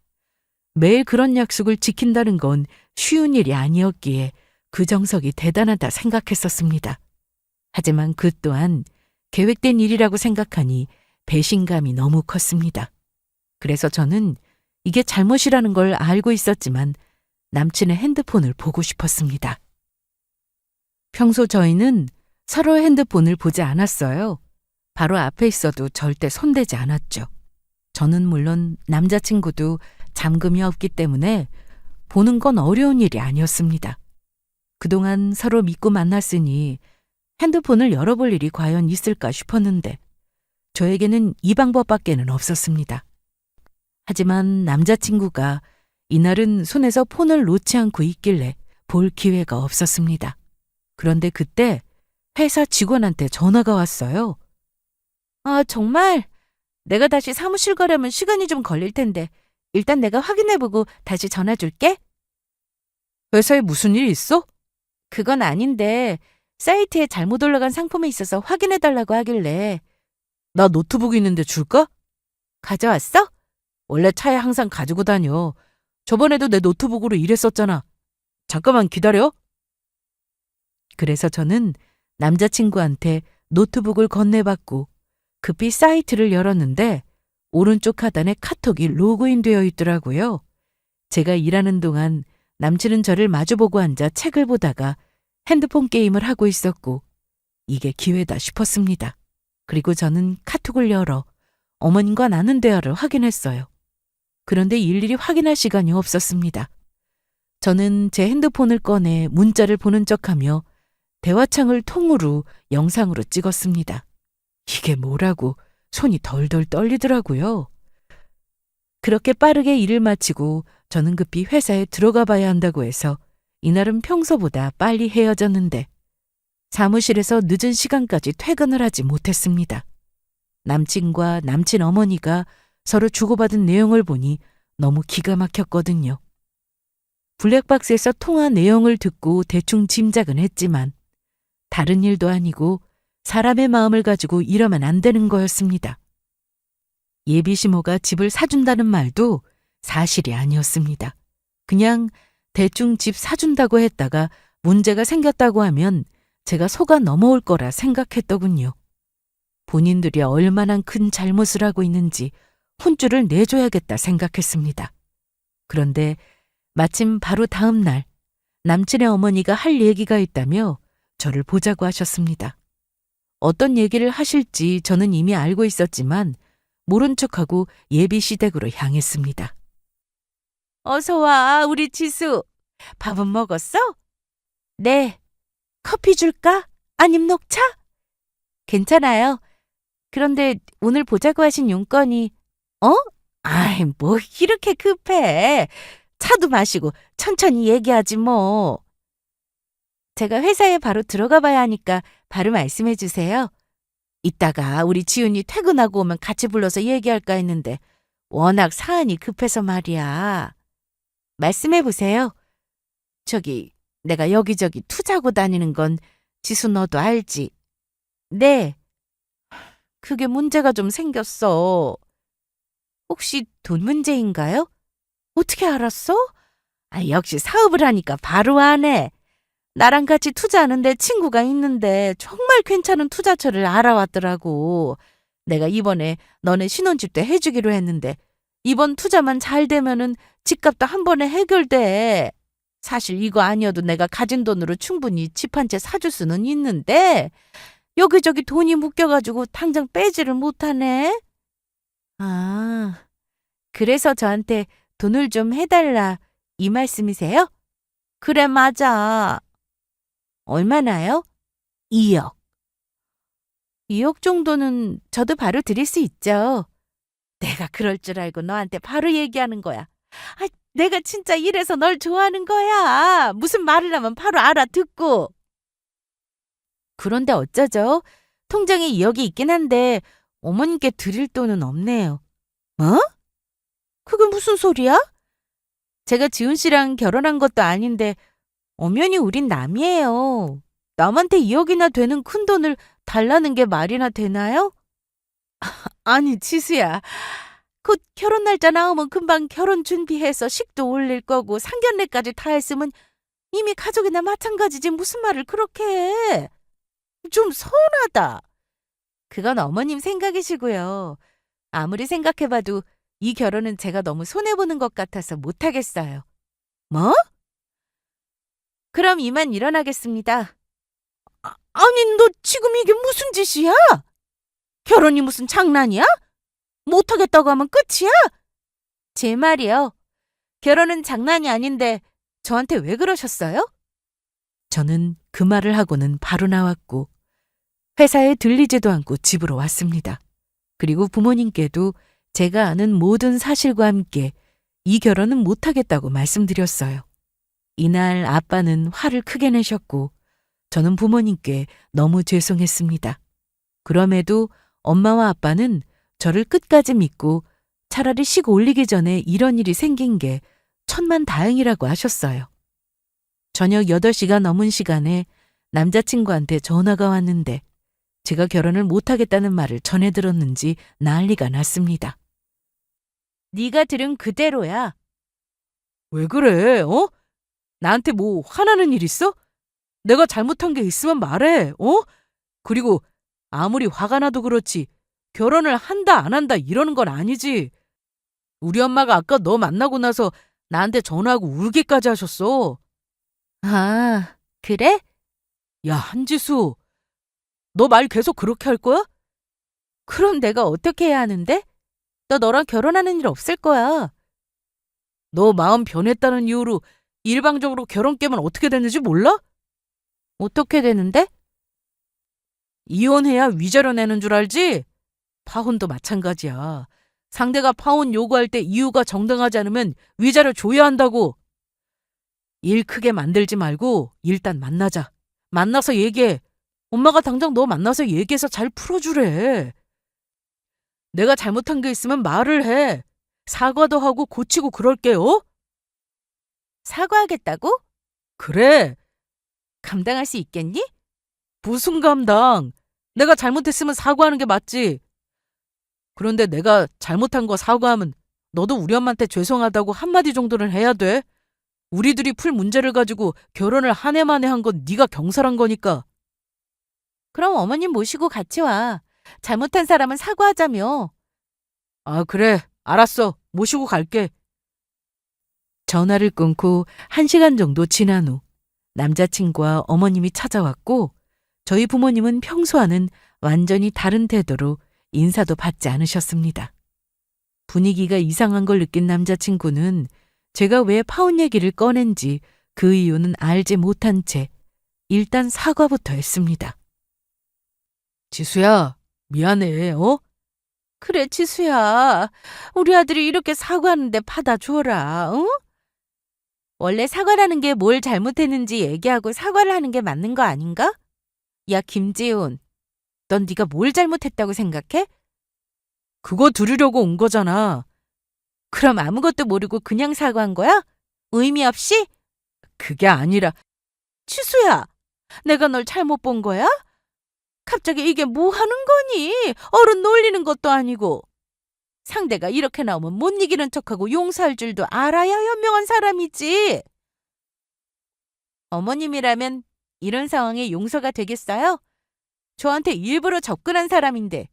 [SPEAKER 1] 매일 그런 약속을 지킨다는 건 쉬운 일이 아니었기에 그 정석이 대단하다 생각했었습니다. 하지만 그 또한 계획된 일이라고 생각하니 배신감이 너무 컸습니다. 그래서 저는 이게 잘못이라는 걸 알고 있었지만 남친의 핸드폰을 보고 싶었습니다. 평소 저희는 서로의 핸드폰을 보지 않았어요. 바로 앞에 있어도 절대 손대지 않았죠. 저는 물론 남자친구도 잠금이 없기 때문에 보는 건 어려운 일이 아니었습니다. 그동안 서로 믿고 만났으니 핸드폰을 열어볼 일이 과연 있을까 싶었는데 저에게는 이 방법밖에는 없었습니다. 하지만 남자친구가 이날은 손에서 폰을 놓지 않고 있길래 볼 기회가 없었습니다. 그런데 그때 회사 직원한테 전화가 왔어요. 아, 정말? 내가 다시 사무실 가려면 시간이 좀 걸릴 텐데 일단 내가 확인해보고 다시 전화 줄게. 회사에 무슨 일 있어? 그건 아닌데 사이트에 잘못 올라간 상품이 있어서 확인해달라고 하길래. 나 노트북 있는데 줄까? 가져왔어? 원래 차에 항상 가지고 다녀. 저번에도 내 노트북으로 일했었잖아. 잠깐만 기다려. 그래서 저는 남자친구한테 노트북을 건네받고 급히 사이트를 열었는데 오른쪽 하단에 카톡이 로그인되어 있더라고요. 제가 일하는 동안 남친은 저를 마주보고 앉아 책을 보다가 핸드폰 게임을 하고 있었고 이게 기회다 싶었습니다. 그리고 저는 카톡을 열어 어머님과 나눈 대화를 확인했어요. 그런데 일일이 확인할 시간이 없었습니다. 저는 제 핸드폰을 꺼내 문자를 보는 척하며 대화창을 통으로 영상으로 찍었습니다. 이게 뭐라고 손이 덜덜 떨리더라고요. 그렇게 빠르게 일을 마치고 저는 급히 회사에 들어가 봐야 한다고 해서 이날은 평소보다 빨리 헤어졌는데 사무실에서 늦은 시간까지 퇴근을 하지 못했습니다. 남친과 남친 어머니가 서로 주고받은 내용을 보니 너무 기가 막혔거든요. 블랙박스에서 통화 내용을 듣고 대충 짐작은 했지만 다른 일도 아니고 사람의 마음을 가지고 이러면 안 되는 거였습니다. 예비시모가 집을 사준다는 말도 사실이 아니었습니다. 그냥 대충 집 사준다고 했다가 문제가 생겼다고 하면 제가 속아 넘어올 거라 생각했더군요. 본인들이 얼마나 큰 잘못을 하고 있는지 혼쭐을 내줘야겠다 생각했습니다. 그런데 마침 바로 다음 날 남친의 어머니가 할 얘기가 있다며 저를 보자고 하셨습니다. 어떤 얘기를 하실지 저는 이미 알고 있었지만 모른 척하고 예비 시댁으로 향했습니다. 어서 와, 우리 지수. 밥은 먹었어? 네. 커피 줄까? 아님 녹차? 괜찮아요. 그런데 오늘 보자고 하신 용건이 아이, 뭐 이렇게 급해. 차도 마시고 천천히 얘기하지 뭐. 제가 회사에 바로 들어가 봐야 하니까 바로 말씀해 주세요. 이따가 우리 지훈이 퇴근하고 오면 같이 불러서 얘기할까 했는데 워낙 사안이 급해서 말이야. 말씀해 보세요. 저기 내가 여기저기 투자하고 다니는 건 지수 너도 알지? 네. 그게 문제가 좀 생겼어. 혹시 돈 문제인가요? 어떻게 알았어? 역시 사업을 하니까 바로 아네. 나랑 같이 투자하는데 친구가 있는데 정말 괜찮은 투자처를 알아왔더라고. 내가 이번에 너네 신혼집 때 해주기로 했는데 이번 투자만 잘 되면은 집값도 한 번에 해결돼. 사실 이거 아니어도 내가 가진 돈으로 충분히 집 한 채 사줄 수는 있는데 여기저기 돈이 묶여가지고 당장 빼지를 못하네. 아, 그래서 저한테 돈을 좀 해달라 이 말씀이세요? 그래, 맞아. 얼마나요? 2억. 2억 정도는 저도 바로 드릴 수 있죠. 내가 그럴 줄 알고 너한테 바로 얘기하는 거야. 내가 진짜 이래서 널 좋아하는 거야. 무슨 말을 하면 바로 알아듣고. 그런데 어쩌죠? 통장에 2억이 있긴 한데 어머님께 드릴 돈은 없네요. 뭐? 그게 무슨 소리야? 제가 지훈 씨랑 결혼한 것도 아닌데 엄연히 우린 남이에요. 남한테 2억이나 되는 큰 돈을 달라는 게 말이나 되나요? 아니, 지수야. 곧 결혼 날짜 나오면 금방 결혼 준비해서 식도 올릴 거고 상견례까지 다 했으면 이미 가족이나 마찬가지지 무슨 말을 그렇게 해. 좀 서운하다. 그건 어머님 생각이시고요. 아무리 생각해봐도 이 결혼은 제가 너무 손해보는 것 같아서 못하겠어요. 뭐? 그럼 이만 일어나겠습니다. 아니, 너 지금 이게 무슨 짓이야? 결혼이 무슨 장난이야? 못하겠다고 하면 끝이야? 제 말이요. 결혼은 장난이 아닌데 저한테 왜 그러셨어요? 저는 그 말을 하고는 바로 나왔고 회사에 들리지도 않고 집으로 왔습니다. 그리고 부모님께도 제가 아는 모든 사실과 함께 이 결혼은 못하겠다고 말씀드렸어요. 이날 아빠는 화를 크게 내셨고 저는 부모님께 너무 죄송했습니다. 그럼에도 엄마와 아빠는 저를 끝까지 믿고 차라리 식 올리기 전에 이런 일이 생긴 게 천만다행이라고 하셨어요. 저녁 8시가 넘은 시간에 남자친구한테 전화가 왔는데 제가 결혼을 못하겠다는 말을 전해 들었는지 난리가 났습니다. 네가 들은 그대로야. 왜 그래? 나한테 뭐 화나는 일 있어? 내가 잘못한 게 있으면 말해. 그리고 아무리 화가 나도 그렇지 결혼을 한다 안 한다 이러는 건 아니지. 우리 엄마가 아까 너 만나고 나서 나한테 전화하고 울기까지 하셨어. 아, 그래? 야, 한지수. 너 말 계속 그렇게 할 거야? 그럼 내가 어떻게 해야 하는데? 너 너랑 결혼하는 일 없을 거야. 너 마음 변했다는 이유로 일방적으로 결혼 깨면 어떻게 되는지 몰라? 어떻게 되는데? 이혼해야 위자료 내는 줄 알지? 파혼도 마찬가지야. 상대가 파혼 요구할 때 이유가 정당하지 않으면 위자료 줘야 한다고. 일 크게 만들지 말고 일단 만나자. 만나서 얘기해. 엄마가 당장 너 만나서 얘기해서 잘 풀어주래. 내가 잘못한 게 있으면 말을 해. 사과도 하고 고치고 그럴게요. 사과하겠다고? 그래. 감당할 수 있겠니? 무슨 감당. 내가 잘못했으면 사과하는 게 맞지. 그런데 내가 잘못한 거 사과하면 너도 우리 엄마한테 죄송하다고 한마디 정도는 해야 돼. 우리 둘이 풀 문제를 가지고 결혼을 한 해 만에 한 건 네가 경솔한 거니까. 그럼 어머님 모시고 같이 와. 잘못한 사람은 사과하자며. 아, 그래. 알았어. 모시고 갈게. 전화를 끊고 1시간 정도 지난 후 남자친구와 어머님이 찾아왔고 저희 부모님은 평소와는 완전히 다른 태도로 인사도 받지 않으셨습니다. 분위기가 이상한 걸 느낀 남자친구는 제가 왜 파혼 얘기를 꺼낸지 그 이유는 알지 못한 채 일단 사과부터 했습니다. 지수야, 미안해, 그래, 지수야. 우리 아들이 이렇게 사과하는데 받아줘라, 응? 원래 사과라는 게 뭘 잘못했는지 얘기하고 사과를 하는 게 맞는 거 아닌가? 야, 김지훈. 넌 네가 뭘 잘못했다고 생각해? 그거 들으려고 온 거잖아. 그럼 아무것도 모르고 그냥 사과한 거야? 의미 없이? 그게 아니라. 지수야, 내가 널 잘못 본 거야? 갑자기 이게 뭐 하는 거니? 어른 놀리는 것도 아니고. 상대가 이렇게 나오면 못 이기는 척하고 용서할 줄도 알아야 현명한 사람이지. 어머님이라면 이런 상황에 용서가 되겠어요? 저한테 일부러 접근한 사람인데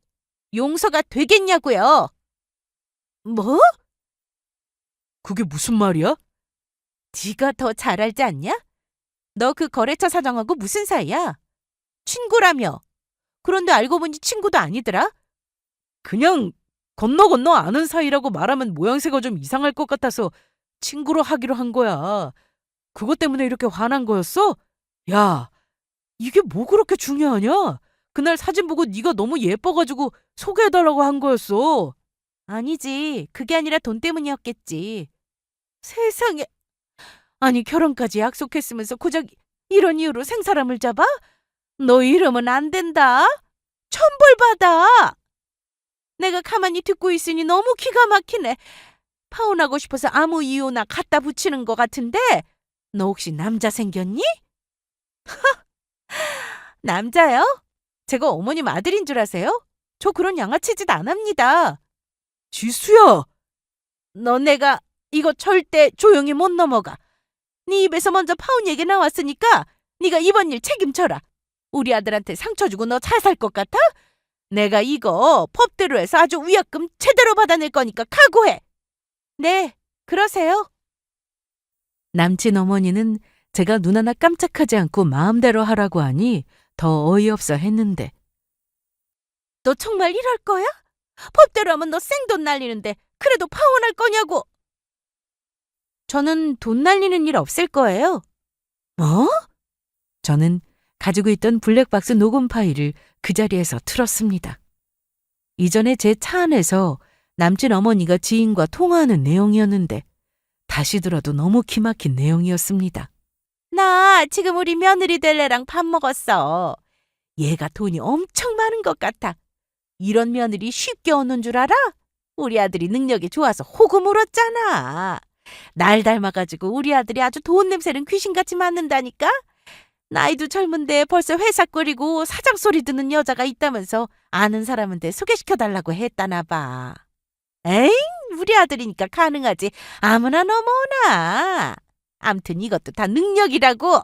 [SPEAKER 1] 용서가 되겠냐고요? 뭐? 그게 무슨 말이야? 네가 더 잘 알지 않냐? 너 그 거래처 사장하고 무슨 사이야? 친구라며. 그런데 알고 보니 친구도 아니더라? 그냥 건너 아는 사이라고 말하면 모양새가 좀 이상할 것 같아서 친구로 하기로 한 거야. 그것 때문에 이렇게 화난 거였어? 야, 이게 뭐 그렇게 중요하냐? 그날 사진 보고 네가 너무 예뻐가지고 소개해달라고 한 거였어. 아니지. 그게 아니라 돈 때문이었겠지. 세상에. 아니, 결혼까지 약속했으면서 고작 이런 이유로 생사람을 잡아? 너 이러면 안 된다. 천벌받아. 내가 가만히 듣고 있으니 너무 기가 막히네. 파혼하고 싶어서 아무 이유나 갖다 붙이는 것 같은데 너 혹시 남자 생겼니? 남자요? 제가 어머님 아들인 줄 아세요? 저 그런 양아치 짓 안 합니다. 지수야! 너 내가 이거 절대 조용히 못 넘어가. 네 입에서 먼저 파혼 얘기 나왔으니까 네가 이번 일 책임져라. 우리 아들한테 상처 주고 너 잘 살 것 같아? 내가 이거 법대로 해서 아주 위약금 제대로 받아낼 거니까 각오해. 네, 그러세요. 남친 어머니는 제가 눈 하나 깜짝하지 않고 마음대로 하라고 하니 더 어이없어 했는데. 너 정말 이럴 거야? 법대로 하면 너 생돈 날리는데 그래도 파혼할 거냐고. 저는 돈 날리는 일 없을 거예요. 뭐? 저는 가지고 있던 블랙박스 녹음 파일을 그 자리에서 틀었습니다. 이전에 제 차 안에서 남친 어머니가 지인과 통화하는 내용이었는데 다시 들어도 너무 기막힌 내용이었습니다. 나 지금 우리 며느리 될 애랑 밥 먹었어. 얘가 돈이 엄청 많은 것 같아. 이런 며느리 쉽게 얻는 줄 알아? 우리 아들이 능력이 좋아서 호구 물었잖아. 날 닮아가지고 우리 아들이 아주 돈 냄새는 귀신같이 맡는다니까? 나이도 젊은데 벌써 회사 끓이고 사장 소리 듣는 여자가 있다면서 아는 사람한테 소개시켜달라고 했다나 봐. 에잉, 우리 아들이니까 가능하지. 아무나 넘어오나. 암튼 이것도 다 능력이라고.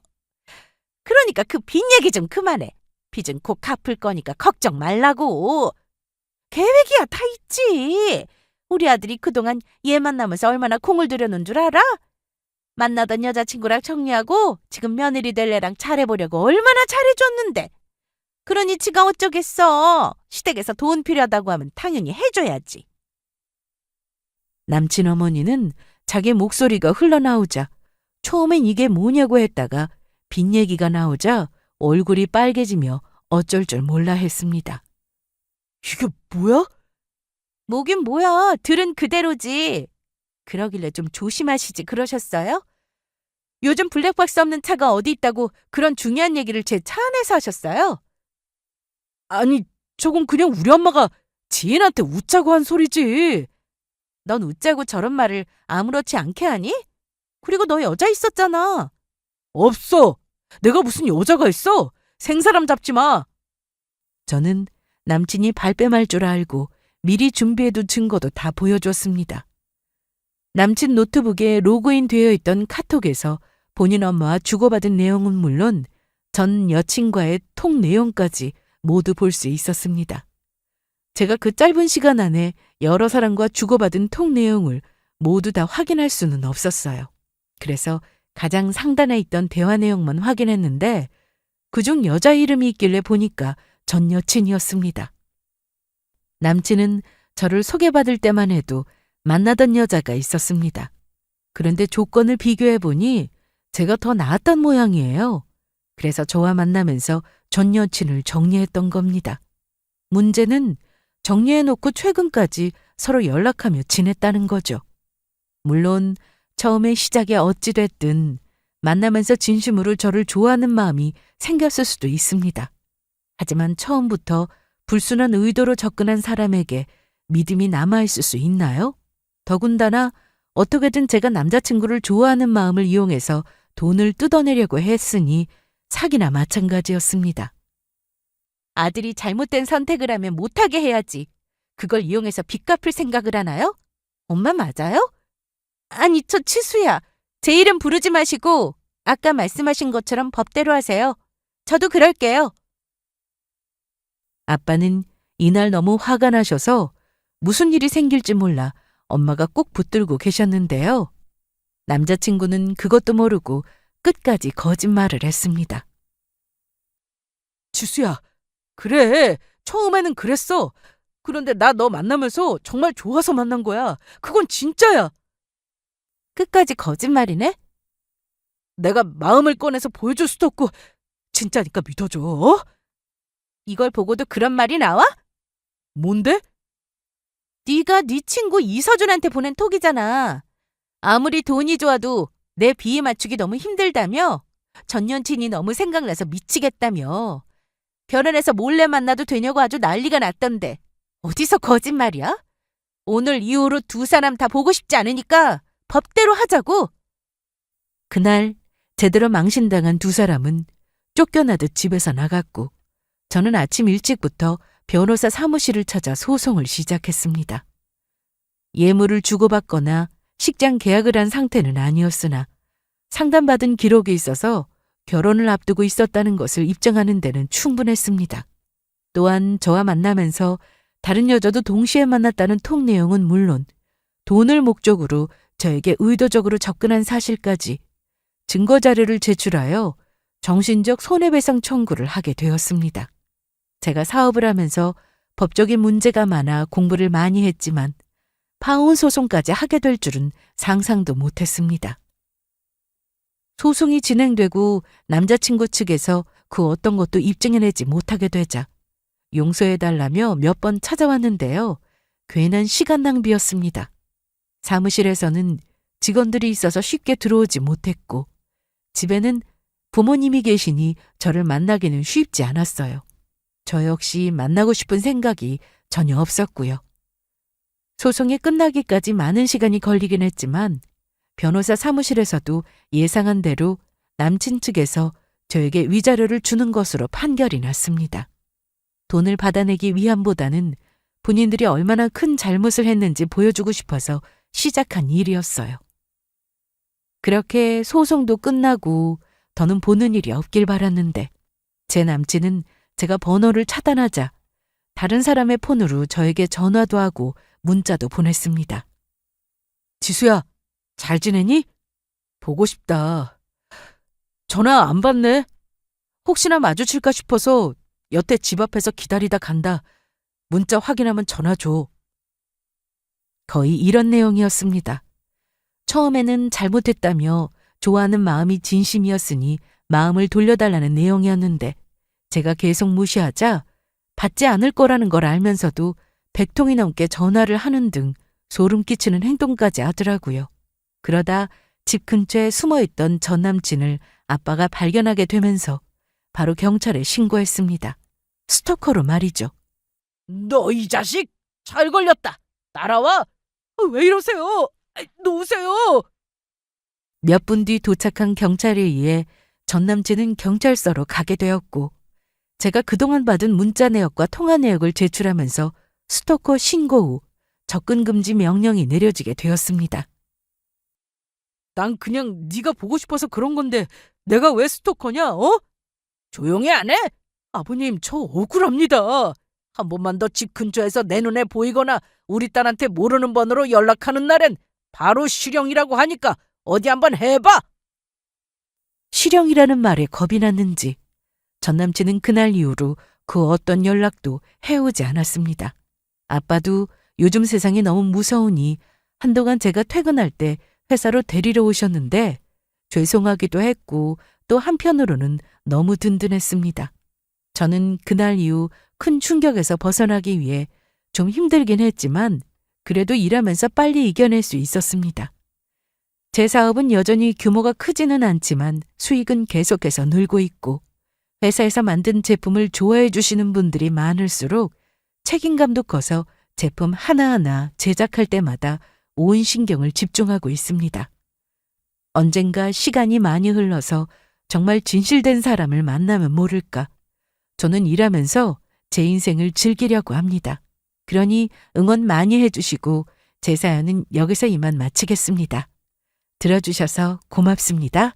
[SPEAKER 1] 그러니까 그 빚 얘기 좀 그만해. 빚은 곧 갚을 거니까 걱정 말라고. 계획이야 다 있지. 우리 아들이 그동안 얘 만나면서 얼마나 공을 들여놓은 줄 알아? 만나던 여자친구랑 정리하고 지금 며느리 될 애랑 잘해보려고 얼마나 잘해줬는데. 그러니 지가 어쩌겠어. 시댁에서 돈 필요하다고 하면 당연히 해줘야지. 남친 어머니는 자기 목소리가 흘러나오자 처음엔 이게 뭐냐고 했다가 빚 얘기가 나오자 얼굴이 빨개지며 어쩔 줄 몰라 했습니다. 이게 뭐야? 뭐긴 뭐야. 들은 그대로지. 그러길래 좀 조심하시지 그러셨어요? 요즘 블랙박스 없는 차가 어디 있다고 그런 중요한 얘기를 제 차 안에서 하셨어요? 아니, 저건 그냥 우리 엄마가 지인한테 웃자고 한 소리지. 넌 웃자고 저런 말을 아무렇지 않게 하니? 그리고 너 여자 있었잖아. 없어. 내가 무슨 여자가 있어? 생사람 잡지 마. 저는 남친이 발뺌할 줄 알고 미리 준비해둔 증거도 다 보여줬습니다. 남친 노트북에 로그인 되어 있던 카톡에서 본인 엄마와 주고받은 내용은 물론 전 여친과의 톡 내용까지 모두 볼 수 있었습니다. 제가 그 짧은 시간 안에 여러 사람과 주고받은 톡 내용을 모두 다 확인할 수는 없었어요. 그래서 가장 상단에 있던 대화 내용만 확인했는데 그중 여자 이름이 있길래 보니까 전 여친이었습니다. 남친은 저를 소개받을 때만 해도 만나던 여자가 있었습니다. 그런데 조건을 비교해보니 제가 더 나았던 모양이에요. 그래서 저와 만나면서 전 여친을 정리했던 겁니다. 문제는 정리해놓고 최근까지 서로 연락하며 지냈다는 거죠. 물론 처음에 시작이 어찌됐든 만나면서 진심으로 저를 좋아하는 마음이 생겼을 수도 있습니다. 하지만 처음부터 불순한 의도로 접근한 사람에게 믿음이 남아있을 수 있나요? 더군다나 어떻게든 제가 남자친구를 좋아하는 마음을 이용해서 돈을 뜯어내려고 했으니 사기나 마찬가지였습니다. 아들이 잘못된 선택을 하면 못하게 해야지. 그걸 이용해서 빚 갚을 생각을 하나요? 엄마 맞아요? 아니, 저 치수야. 제 이름 부르지 마시고 아까 말씀하신 것처럼 법대로 하세요. 저도 그럴게요. 아빠는 이날 너무 화가 나셔서 무슨 일이 생길지 몰라 엄마가 꼭 붙들고 계셨는데요. 남자친구는 그것도 모르고 끝까지 거짓말을 했습니다. 지수야, 그래. 처음에는 그랬어. 그런데 나 너 만나면서 정말 좋아서 만난 거야. 그건 진짜야. 끝까지 거짓말이네? 내가 마음을 꺼내서 보여줄 수도 없고 진짜니까 믿어줘. 어? 이걸 보고도 그런 말이 나와? 뭔데? 네가 네 친구 이서준한테 보낸 톡이잖아. 아무리 돈이 좋아도 내 비위 맞추기 너무 힘들다며? 전 여친이 너무 생각나서 미치겠다며. 결혼해서 몰래 만나도 되냐고 아주 난리가 났던데. 어디서 거짓말이야? 오늘 이후로 두 사람 다 보고 싶지 않으니까 법대로 하자고. 그날 제대로 망신당한 두 사람은 쫓겨나듯 집에서 나갔고 저는 아침 일찍부터 변호사 사무실을 찾아 소송을 시작했습니다. 예물을 주고받거나 식장 계약을 한 상태는 아니었으나 상담받은 기록이 있어서 결혼을 앞두고 있었다는 것을 입증하는 데는 충분했습니다. 또한 저와 만나면서 다른 여자도 동시에 만났다는 톡 내용은 물론 돈을 목적으로 저에게 의도적으로 접근한 사실까지 증거 자료를 제출하여 정신적 손해배상 청구를 하게 되었습니다. 제가 사업을 하면서 법적인 문제가 많아 공부를 많이 했지만 파혼 소송까지 하게 될 줄은 상상도 못했습니다. 소송이 진행되고 남자친구 측에서 그 어떤 것도 입증해내지 못하게 되자 용서해달라며 몇 번 찾아왔는데요. 괜한 시간 낭비였습니다. 사무실에서는 직원들이 있어서 쉽게 들어오지 못했고 집에는 부모님이 계시니 저를 만나기는 쉽지 않았어요. 저 역시 만나고 싶은 생각이 전혀 없었고요. 소송이 끝나기까지 많은 시간이 걸리긴 했지만 변호사 사무실에서도 예상한 대로 남친 측에서 저에게 위자료를 주는 것으로 판결이 났습니다. 돈을 받아내기 위함보다는 본인들이 얼마나 큰 잘못을 했는지 보여주고 싶어서 시작한 일이었어요. 그렇게 소송도 끝나고 더는 보는 일이 없길 바랐는데 제 남친은 제가 번호를 차단하자 다른 사람의 폰으로 저에게 전화도 하고 문자도 보냈습니다. 지수야, 잘 지내니? 보고 싶다. 전화 안 받네. 혹시나 마주칠까 싶어서 여태 집 앞에서 기다리다 간다. 문자 확인하면 전화 줘. 거의 이런 내용이었습니다. 처음에는 잘못했다며 좋아하는 마음이 진심이었으니 마음을 돌려달라는 내용이었는데 제가 계속 무시하자 받지 않을 거라는 걸 알면서도 100통이 넘게 전화를 하는 등 소름 끼치는 행동까지 하더라고요. 그러다 집 근처에 숨어있던 전 남친을 아빠가 발견하게 되면서 바로 경찰에 신고했습니다. 스토커로 말이죠.
[SPEAKER 2] 너 이 자식! 잘 걸렸다! 따라와! 왜 이러세요? 놓으세요!
[SPEAKER 1] 몇 분 뒤 도착한 경찰에 의해 전 남친은 경찰서로 가게 되었고 제가 그동안 받은 문자 내역과 통화 내역을 제출하면서 스토커 신고 후 접근 금지 명령이 내려지게 되었습니다.
[SPEAKER 2] 난 그냥 네가 보고 싶어서 그런 건데 내가 왜 스토커냐? 조용히 안 해? 아버님, 저 억울합니다. 한 번만 더 집 근처에서 내 눈에 보이거나 우리 딸한테 모르는 번호로 연락하는 날엔 바로 실형이라고 하니까 어디 한번 해봐!
[SPEAKER 1] 실형이라는 말에 겁이 났는지 전 남친은 그날 이후로 그 어떤 연락도 해오지 않았습니다. 아빠도 요즘 세상이 너무 무서우니 한동안 제가 퇴근할 때 회사로 데리러 오셨는데 죄송하기도 했고 또 한편으로는 너무 든든했습니다. 저는 그날 이후 큰 충격에서 벗어나기 위해 좀 힘들긴 했지만 그래도 일하면서 빨리 이겨낼 수 있었습니다. 제 사업은 여전히 규모가 크지는 않지만 수익은 계속해서 늘고 있고 회사에서 만든 제품을 좋아해 주시는 분들이 많을수록 책임감도 커서 제품 하나하나 제작할 때마다 온 신경을 집중하고 있습니다. 언젠가 시간이 많이 흘러서 정말 진실된 사람을 만나면 모를까. 저는 일하면서 제 인생을 즐기려고 합니다. 그러니 응원 많이 해주시고 제 사연은 여기서 이만 마치겠습니다. 들어주셔서 고맙습니다.